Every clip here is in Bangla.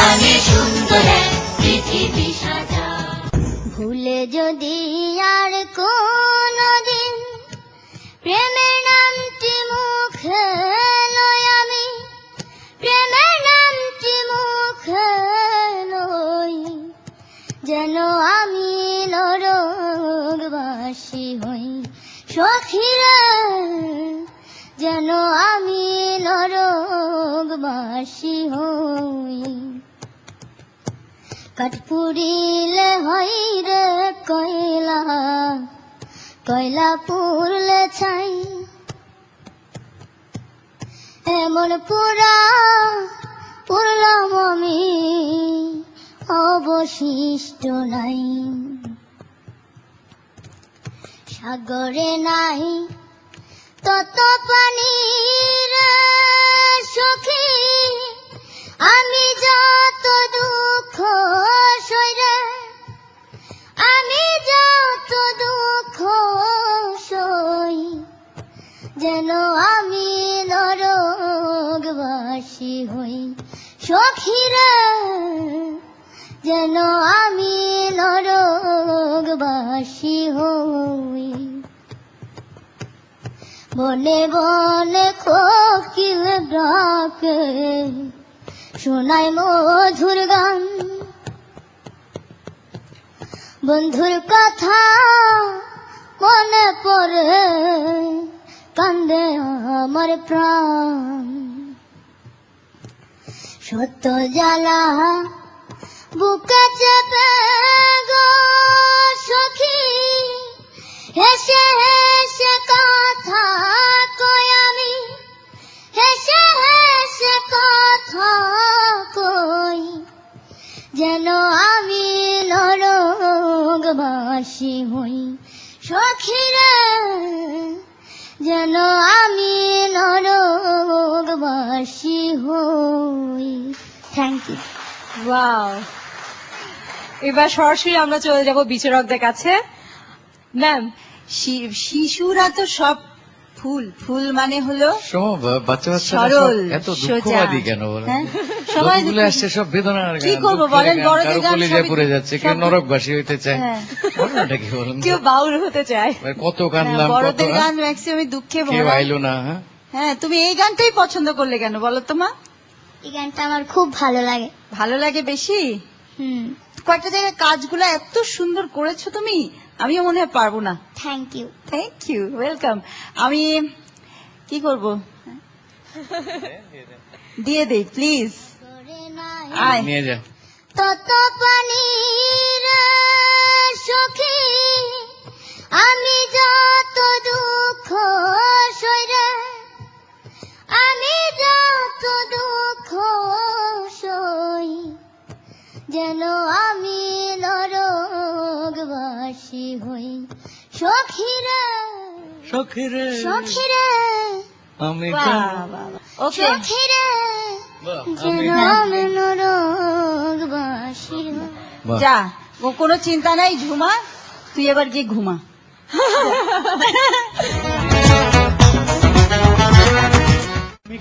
গানে সুন্দর এক পৃথিবী সাজা। ভুলে যদি আর কোনদিন প্রেমের নামটি মুখে লই আমি, প্রেমের নামটি মুখে লই, যেন আমি নরকবাসী হই সখীরা, যেন আমি নরকবাসী হই। কাঠ পুড়িলে হয় রে কয়লা, কয়লা পুড়লে ছাই, এমন পুরা পুরলাম আমি অবশিষ্ট নাই। সাগরে নাই তত পানি রে সখী, আমি যত দুঃখ সই রে, আমি যত দুঃখ সই, যেন আমি নরকবাসী হই সখীরা, যেন আমি নরকবাসী হই। বনে বনে কোকিল ডাকে, শোনায় মধুর গান, বন্ধুর কথা মনে পড়ে কান্দে আমার প্রাণ। সত্য জ্বালা বুকে চেপে গো সখী, হেসে হেসে কথা কই আমি, হেসে হেসে কথা কই, যেন আমি নরকবাসী হই সখীরা, যেন আমি নরকবাসী হই। Thank you. ওয়াও, এবার সরাসরি আমরা চলে যাব বিচারকদের কাছে। ম্যাম, শিশুরা তো সব ফুল, ফুল মানে হলো বাচ্চা সরল, এত দুঃখবাদী কেন বলেন? সবাই আসছে সব বেদনার গান, কি করবো বলেন, বড়দের গান কলিজা পড়ে যাচ্ছে, কেউ নরকবাসী হইতে চায়, ঘটনাটা কি বলুন? কেউ বাউল হতে চায়, কত কানলাম, বড়দের গান ম্যাক্সিমাম দুঃখে কেউ ভরা। আইলো না। হ্যাঁ, তুমি এই গানটাই পছন্দ করলে কেন বলো তো মা? এই গানটা আমার খুব ভালো লাগে। ভালো লাগে বেশি? কয়েকটা জায়গায় কাজগুলো এত সুন্দর করেছো তুমি, আমিও মনে হয় পারবো না। Thank you. Thank you, welcome. আমি কি করব, দিয়ে দেই প্লিজ। নিয়ে যা। তত পানি রে সখী, আমি যত দুঃখ সই রে, আমি যত দুঃখ সই, যেন আমি নরকবাসী হই সখীরা, সখীরে সখীরা, আমি সখীরা, যেন আমি নরকবাসী হই। যা, কোনো চিন্তা নাই, ঝুমা তুই এবার গিয়ে ঘুমা।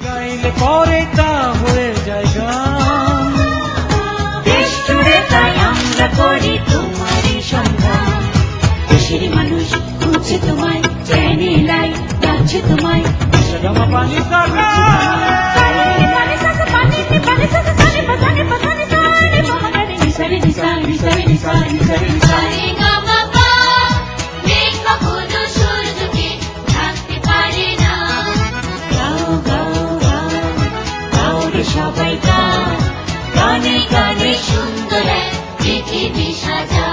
গাইলে পরে তা হয়ে যায় গান, দেশ জুড়ে তাই আমরা করি তোমারই সন্ধান। দেশের মানুষ খুঁজছে তোমায়, চ্যানে লাই ডাকছে তোমায়, জমা পানি কাকা সবাই গান, গানে গানে সুন্দর এক পৃথিবী সাজা।